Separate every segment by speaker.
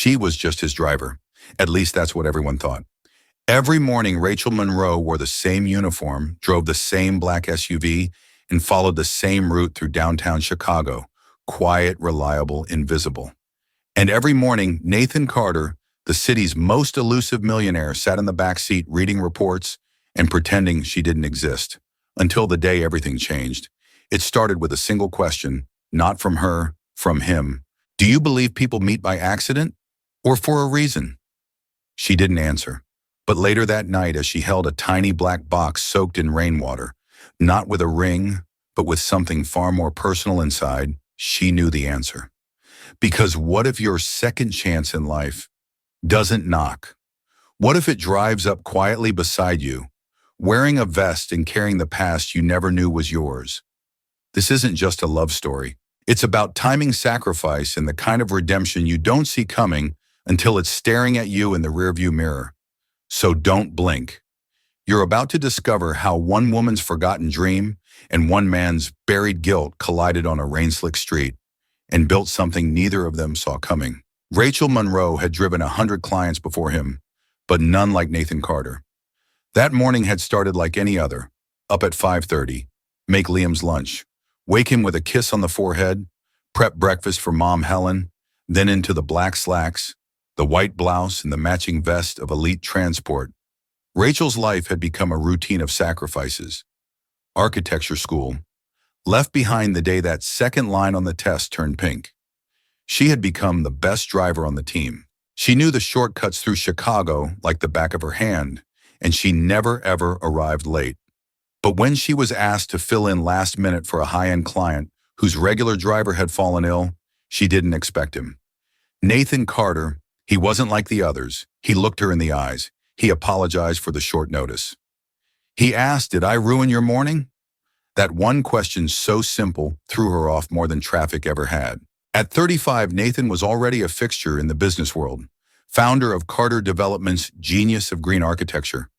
Speaker 1: She was just his driver. At least that's what everyone thought. Every morning, Rachel Monroe wore the same uniform, drove the same black SUV, and followed the same route through downtown Chicago. Quiet, reliable, invisible. And every morning, Nathan Carter, the city's most elusive millionaire, sat in the back seat reading reports and pretending she didn't exist. Until the day everything changed. It started with a single question, not from her, from him. Do you believe people meet by accident or for a reason? She didn't answer. But later that night, as she held a tiny black box soaked in rainwater, not with a ring, but with something far more personal inside, she knew the answer. Because what if your second chance in life doesn't knock? What if it drives up quietly beside you, wearing a vest and carrying the past you never knew was yours? This isn't just a love story. It's about timing sacrifice and the kind of redemption you don't see coming until it's staring at you in the rearview mirror. So don't blink. You're about to discover how one woman's forgotten dream and one man's buried guilt collided on a rain-slick street and built something neither of them saw coming. Rachel Monroe had driven 100 clients before him, but none like Nathan Carter. That morning had started like any other. Up at 5:30, make Liam's lunch, wake him with a kiss on the forehead, prep breakfast for Mom Helen, then into the black slacks, the white blouse and the matching vest of elite transport. Rachel's life had become a routine of sacrifices. Architecture school, left behind the day that second line on the test turned pink. She had become the best driver on the team. She knew the shortcuts through Chicago like the back of her hand, and she never ever arrived late. But when she was asked to fill in last minute for a high-end client whose regular driver had fallen ill, she didn't expect him. Nathan Carter, he wasn't like the others. He looked her in the eyes. He apologized for the short notice. He asked, "Did I ruin your morning?" That one question, so simple, threw her off more than traffic ever had. At 35, Nathan was already a fixture in the business world, founder of Carter Development's Genius of Green Architecture,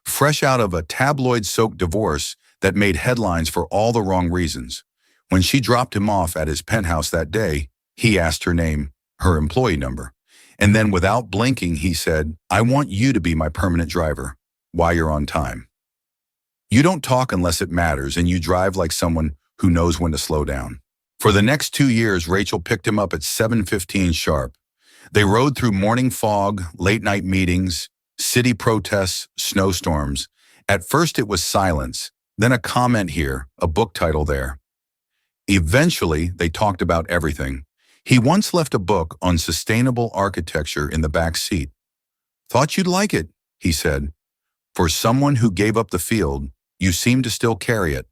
Speaker 1: fresh out of a tabloid-soaked divorce that made headlines for all the wrong reasons. When she dropped him off at his penthouse that day, he asked her name, her employee number. And then without blinking, he said, "I want you to be my permanent driver while you're on time. You don't talk unless it matters, and you drive like someone who knows when to slow down." For the next 2 years, Rachel picked him up at 7:15 sharp. They rode through morning fog, late-night meetings, city protests, snowstorms. At first it was silence, then a comment here, a book title there. Eventually, they talked about everything. He once left a book on sustainable architecture in the back seat. "Thought you'd like it," he said. "For someone who gave up the field, you seem to still carry it."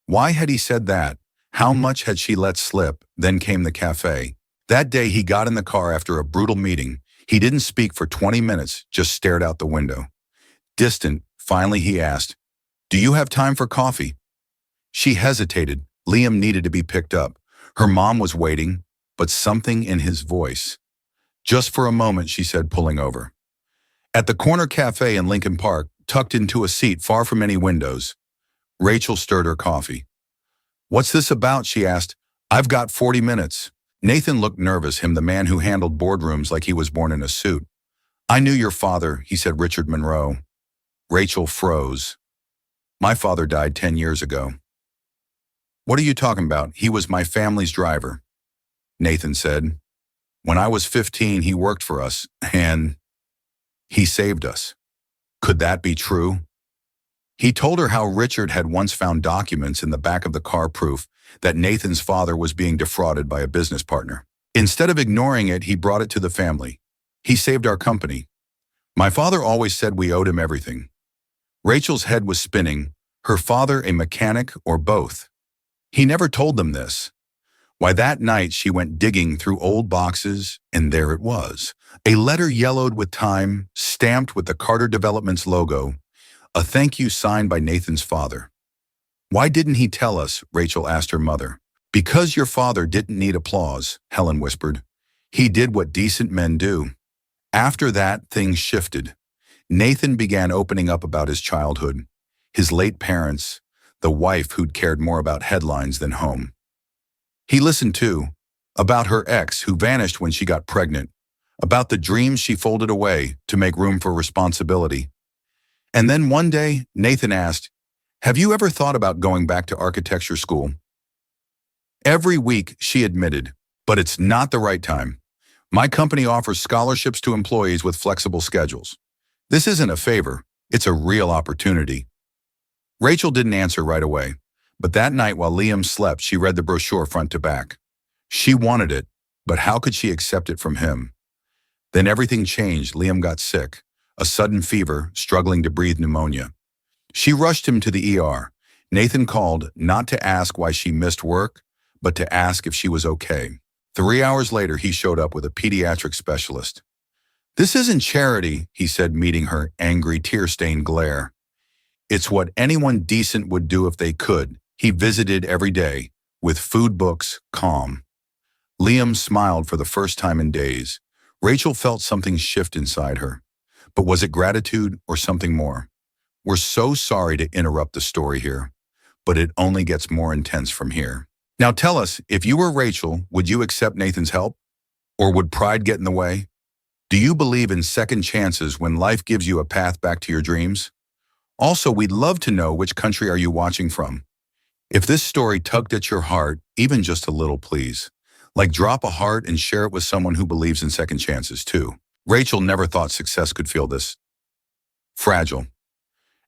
Speaker 1: Why had he said that? How much had she let slip? Then came the cafe. That day he got in the car after a brutal meeting. He didn't speak for 20 minutes, just stared out the window. Distant, finally he asked, "Do you have time for coffee?" She hesitated. Liam needed to be picked up. Her mom was waiting, but something in his voice. "Just for a moment," she said, pulling over. At the corner cafe in Lincoln Park, tucked into a seat far from any windows, Rachel stirred her coffee. "What's this about?" she asked. "I've got 40 minutes. Nathan looked nervous, him the man who handled boardrooms like he was born in a suit. "I knew your father," he said, "Richard Monroe." Rachel froze. "My father died 10 years ago." "What are you talking about? He was my family's driver." Nathan said, "When I was 15, he worked for us, and he saved us." Could that be true? He told her how Richard had once found documents in the back of the car proof that Nathan's father was being defrauded by a business partner. Instead of ignoring it, he brought it to the family. "He saved our company. My father always said we owed him everything." Rachel's head was spinning. Her father a mechanic or both? He never told them this. Why, that night she went digging through old boxes, and there it was. A letter yellowed with time, stamped with the Carter Development's logo, a thank you signed by Nathan's father. "Why didn't he tell us?" Rachel asked her mother. "Because your father didn't need applause," Helen whispered. "He did what decent men do." After that, things shifted. Nathan began opening up about his childhood, his late parents, the wife who'd cared more about headlines than home. He listened too, about her ex who vanished when she got pregnant, about the dreams she folded away to make room for responsibility. And then one day, Nathan asked, "Have you ever thought about going back to architecture school?" Every week, she admitted, "But it's not the right time. My company offers scholarships to employees with flexible schedules. This isn't a favor, it's a real opportunity." Rachel didn't answer right away, but that night while Liam slept, she read the brochure front to back. She wanted it, but how could she accept it from him? Then everything changed. Liam got sick, a sudden fever, struggling to breathe, pneumonia. She rushed him to the ER. Nathan called, not to ask why she missed work, but to ask if she was okay. 3 hours later, he showed up with a pediatric specialist. "This isn't charity," he said, meeting her angry, tear-stained glare. "It's what anyone decent would do if they could." He visited every day, with food books, calm. Liam smiled for the first time in days. Rachel felt something shift inside her. But was it gratitude or something more? We're so sorry to interrupt the story here, but it only gets more intense from here. Now tell us, if you were Rachel, would you accept Nathan's help? Or would pride get in the way? Do you believe in second chances when life gives you a path back to your dreams? Also, we'd love to know, which country are you watching from? If this story tugged at your heart, even just a little, please, drop a heart and share it with someone who believes in second chances too. Rachel never thought success could feel this fragile.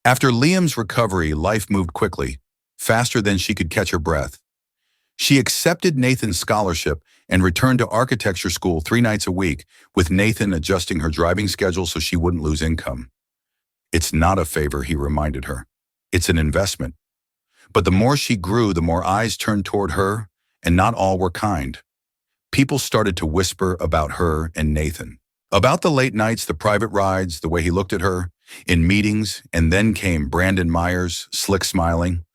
Speaker 1: After Liam's recovery, life moved quickly, faster than she could catch her breath. She accepted Nathan's scholarship and returned to architecture school 3 nights a week, with Nathan adjusting her driving schedule so she wouldn't lose income. "It's not a favor," he reminded her. "It's an investment." But the more she grew, the more eyes turned toward her, and not all were kind. People started to whisper about her and Nathan. About the late nights, the private rides, the way he looked at her in meetings, and then came Brandon Myers, slick smiling,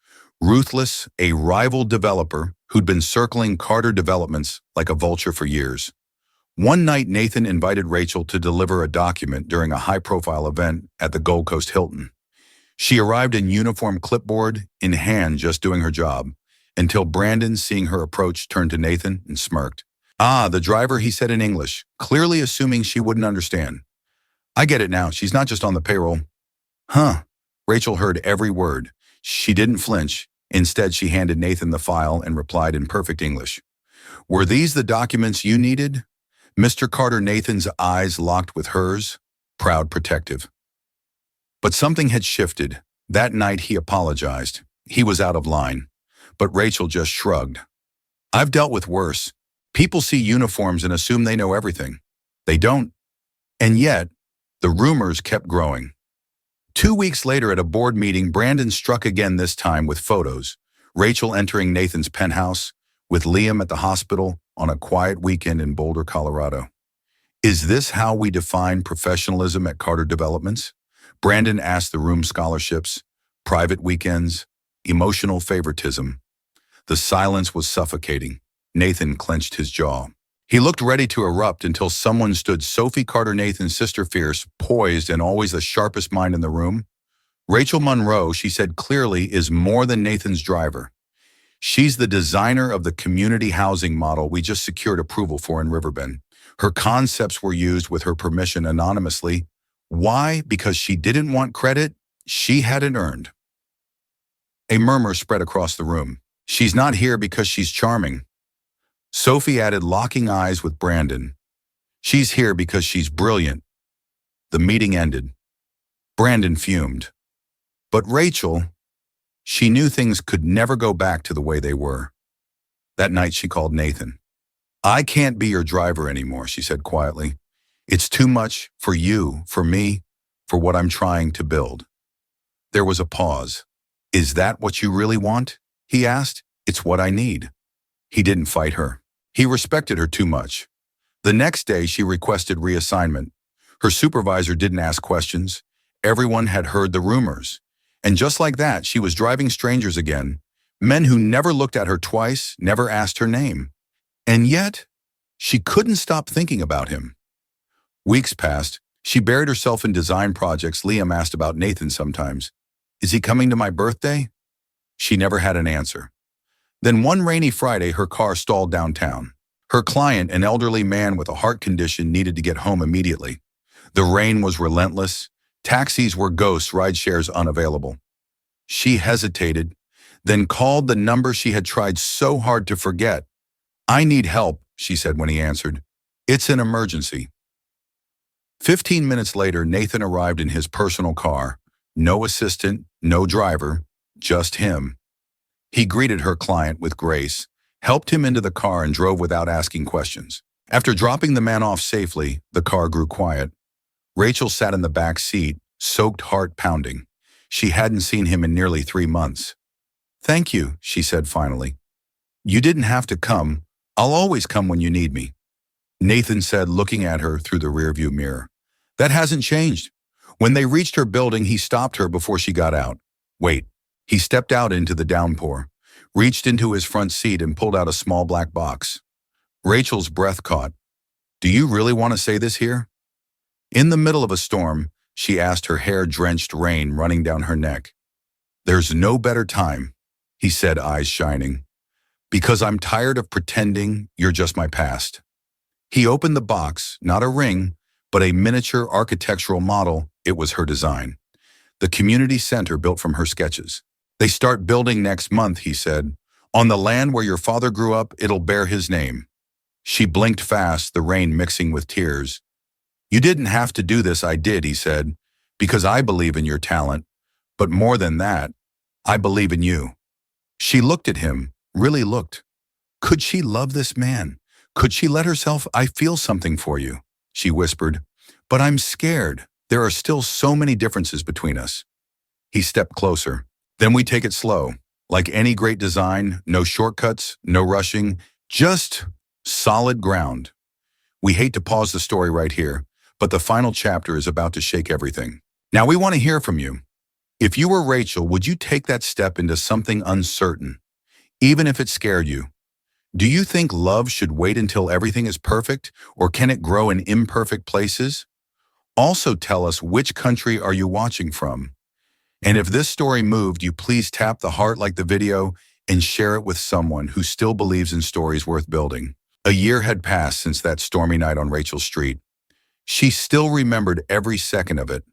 Speaker 1: ruthless, a rival developer who'd been circling Carter Developments like a vulture for years. One night, Nathan invited Rachel to deliver a document during a high-profile event at the Gold Coast Hilton. She arrived in uniform, clipboard in hand, just doing her job, until Brandon, seeing her approach, turned to Nathan and smirked. "Ah, the driver," he said in English, clearly assuming she wouldn't understand. "I get it now. She's not just on the payroll." "Huh." Rachel heard every word. She didn't flinch. Instead, she handed Nathan the file and replied in perfect English. "Were these the documents you needed?" Mr. Carter. Nathan's eyes locked with hers, proud, protective. But something had shifted. That night he apologized. He was out of line. But Rachel just shrugged. "I've dealt with worse. People see uniforms and assume they know everything. They don't." And yet, the rumors kept growing. 2 weeks later at a board meeting, Brandon struck again, this time with photos. Rachel entering Nathan's penthouse, with Liam at the hospital on a quiet weekend in Boulder, Colorado. "Is this how we define professionalism at Carter Developments?" Brandon asked the room. Scholarships, private weekends, emotional favoritism. The silence was suffocating. Nathan clenched his jaw. He looked ready to erupt until someone stood. Sophie Carter, Nathan's sister, fierce, poised, and always the sharpest mind in the room. "Rachel Monroe," she said clearly, "is more than Nathan's driver. She's the designer of the community housing model we just secured approval for in Riverbend. Her concepts were used with her permission anonymously. Why? Because she didn't want credit she hadn't earned." A murmur spread across the room. "She's not here because she's charming," Sophie added, locking eyes with Brandon. "She's here because she's brilliant." The meeting ended. Brandon fumed. But Rachel, she knew things could never go back to the way they were. That night she called Nathan. "I can't be your driver anymore," she said quietly. "It's too much for you, for me, for what I'm trying to build." There was a pause. "Is that what you really want?" he asked. "It's what I need." He didn't fight her. He respected her too much. The next day, she requested reassignment. Her supervisor didn't ask questions. Everyone had heard the rumors. And just like that, she was driving strangers again, men who never looked at her twice, never asked her name. And yet, she couldn't stop thinking about him. Weeks passed. She buried herself in design projects. Liam asked about Nathan sometimes. "Is he coming to my birthday?" She never had an answer. Then one rainy Friday, her car stalled downtown. Her client, an elderly man with a heart condition, needed to get home immediately. The rain was relentless. Taxis were ghosts, rideshares unavailable. She hesitated, then called the number she had tried so hard to forget. "I need help," she said when he answered. "It's an emergency." 15 minutes later, Nathan arrived in his personal car. No assistant, no driver, just him. He greeted her client with grace, helped him into the car, and drove without asking questions. After dropping the man off safely, the car grew quiet. Rachel sat in the back seat, soaked, heart pounding. She hadn't seen him in nearly 3 months. "Thank you," she said finally. "You didn't have to come. I'll always come when you need me," Nathan said, looking at her through the rearview mirror. "That hasn't changed." When they reached her building, he stopped her before she got out. "Wait." He stepped out into the downpour, reached into his front seat, and pulled out a small black box. Rachel's breath caught. "Do you really want to say this here?" In the middle of a storm, she asked, her hair drenched, rain running down her neck. "There's no better time," he said, eyes shining. "Because I'm tired of pretending you're just my past." He opened the box, not a ring, but a miniature architectural model. It was her design. The community center built from her sketches. "They start building next month," he said. "On the land where your father grew up, it'll bear his name." She blinked fast, the rain mixing with tears. "You didn't have to do this, I did," he said, "because I believe in your talent. But more than that, I believe in you." She looked at him, really looked. Could she love this man? Could she let herself? "I feel something for you," she whispered. "But I'm scared. There are still so many differences between us." He stepped closer. "Then we take it slow. Like any great design, no shortcuts, no rushing, just solid ground. We hate to pause the story right here, but the final chapter is about to shake everything. Now we want to hear from you. If you were Rachel, would you take that step into something uncertain, even if it scared you? Do you think love should wait until everything is perfect, or can it grow in imperfect places? Also tell us, which country are you watching from? And if this story moved you, please tap the heart like the video and share it with someone who still believes in stories worth building. A year had passed since that stormy night on Rachel's street. She still remembered every second of it.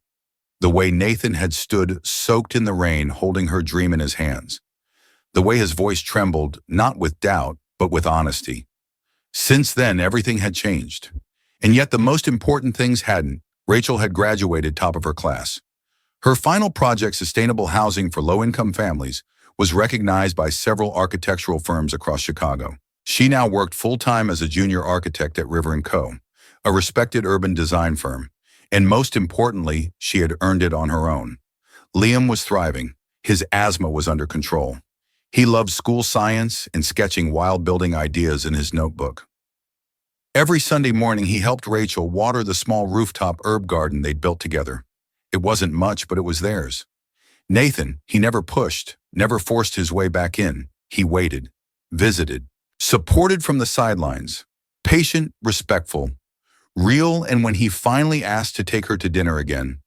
Speaker 1: The way Nathan had stood soaked in the rain, holding her dream in his hands. The way his voice trembled, not with doubt, but with honesty. Since then, everything had changed. And yet the most important things hadn't. Rachel had graduated top of her class. Her final project, sustainable housing for low-income families, was recognized by several architectural firms across Chicago. She now worked full-time as a junior architect at River & Co., a respected urban design firm. And most importantly, she had earned it on her own. Liam was thriving. His asthma was under control. He loved school science and sketching wild building ideas in his notebook. Every Sunday morning, he helped Rachel water the small rooftop herb garden they'd built together. It wasn't much, but it was theirs. Nathan, he never pushed, never forced his way back in. He waited, visited, supported from the sidelines, patient, respectful, real. And when he finally asked to take her to dinner again,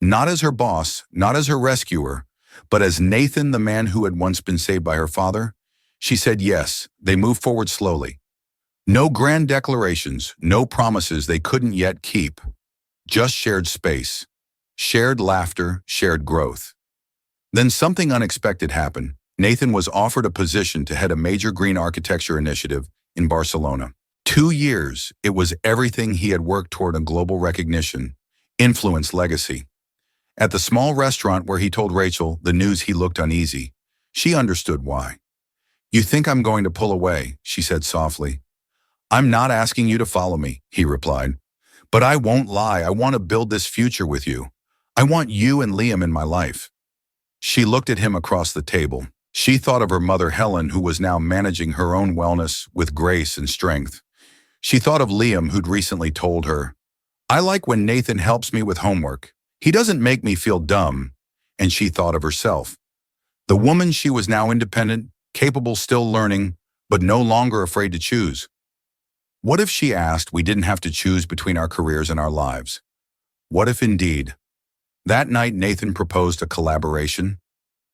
Speaker 1: not as her boss, not as her rescuer, but as Nathan, the man who had once been saved by her father, she said yes. They moved forward slowly. No grand declarations, no promises they couldn't yet keep. Just shared space, shared laughter, shared growth. Then something unexpected happened. Nathan was offered a position to head a major green architecture initiative in Barcelona. 2 years, it was everything he had worked toward: a global recognition, influence, legacy. At the small restaurant where he told Rachel the news, he looked uneasy. She understood why. "You think I'm going to pull away," she said softly. "I'm not asking you to follow me," he replied. "But I won't lie, I want to build this future with you. I want you and Liam in my life." She looked at him across the table. She thought of her mother Helen, who was now managing her own wellness with grace and strength. She thought of Liam, who'd recently told her, "I like when Nathan helps me with homework. He doesn't make me feel dumb." And she thought of herself. The woman she was now: independent, capable, still learning, but no longer afraid to choose. What if, she asked, we didn't have to choose between our careers and our lives? What if indeed? That night, Nathan proposed a collaboration,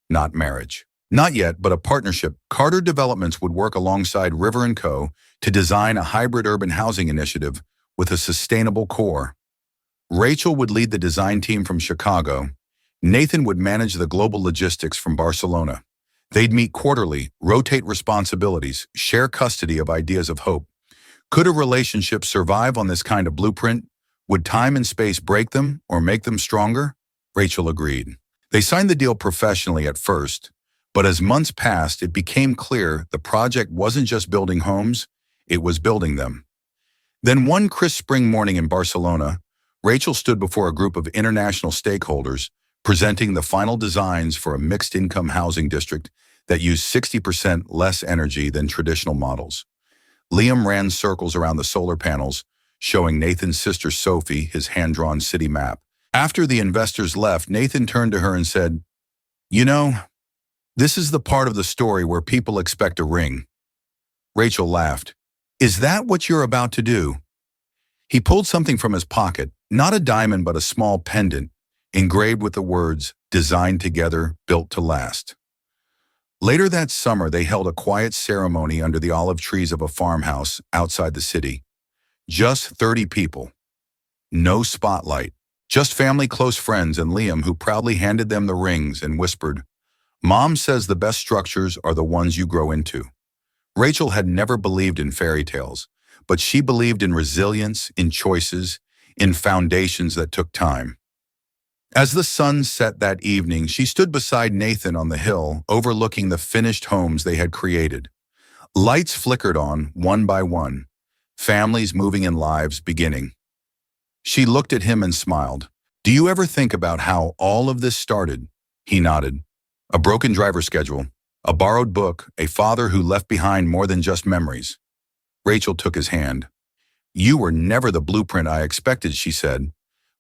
Speaker 1: not marriage. Not yet, but a partnership. Carter Developments would work alongside River & Co. to design a hybrid urban housing initiative with a sustainable core. Rachel would lead the design team from Chicago. Nathan would manage the global logistics from Barcelona. They'd meet quarterly, rotate responsibilities, share custody of ideas of hope. Could a relationship survive on this kind of blueprint? Would time and space break them or make them stronger? Rachel agreed. They signed the deal professionally at first, but as months passed, it became clear the project wasn't just building homes, it was building them. Then one crisp spring morning in Barcelona, Rachel stood before a group of international stakeholders, presenting the final designs for a mixed-income housing district that used 60% less energy than traditional models. Liam ran circles around the solar panels, showing Nathan's sister Sophie his hand-drawn city map. After the investors left, Nathan turned to her and said, "You know, this is the part of the story where people expect a ring." Rachel laughed. "Is that what you're about to do?" He pulled something from his pocket, not a diamond but a small pendant, engraved with the words, "Designed together, built to last." Later that summer, they held a quiet ceremony under the olive trees of a farmhouse outside the city. Just 30 people. No spotlight. Just family, close friends, and Liam, who proudly handed them the rings and whispered, "Mom says the best structures are the ones you grow into." Rachel had never believed in fairy tales, but she believed in resilience, in choices, in foundations that took time. As the sun set that evening, she stood beside Nathan on the hill, overlooking the finished homes they had created. Lights flickered on, one by one, families moving in, lives beginning. She looked at him and smiled. "Do you ever think about how all of this started?" He nodded. "A broken driver schedule, a borrowed book, a father who left behind more than just memories." Rachel took his hand. "You were never the blueprint I expected," she said,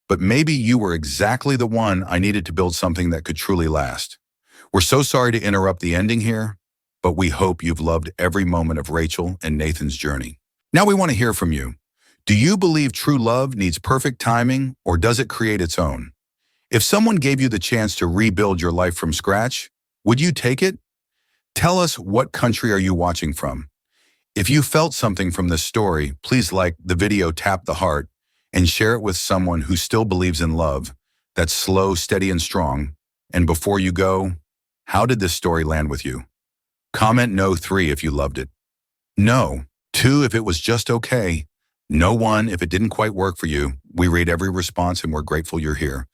Speaker 1: "but maybe you were exactly the one I needed to build something that could truly last." We're so sorry to interrupt the ending here, but we hope you've loved every moment of Rachel and Nathan's journey. Now we want to hear from you. Do you believe true love needs perfect timing, or does it create its own? If someone gave you the chance to rebuild your life from scratch, would you take it? Tell us, what country are you watching from? If you felt something from this story, please like the video, tap the heart, and share it with someone who still believes in love, that's slow, steady, and strong. And before you go, how did this story land with you? Comment no 3 if you loved it. No 2 if it was just okay. No 1 if it didn't quite work for you. We read every response and we're grateful you're here.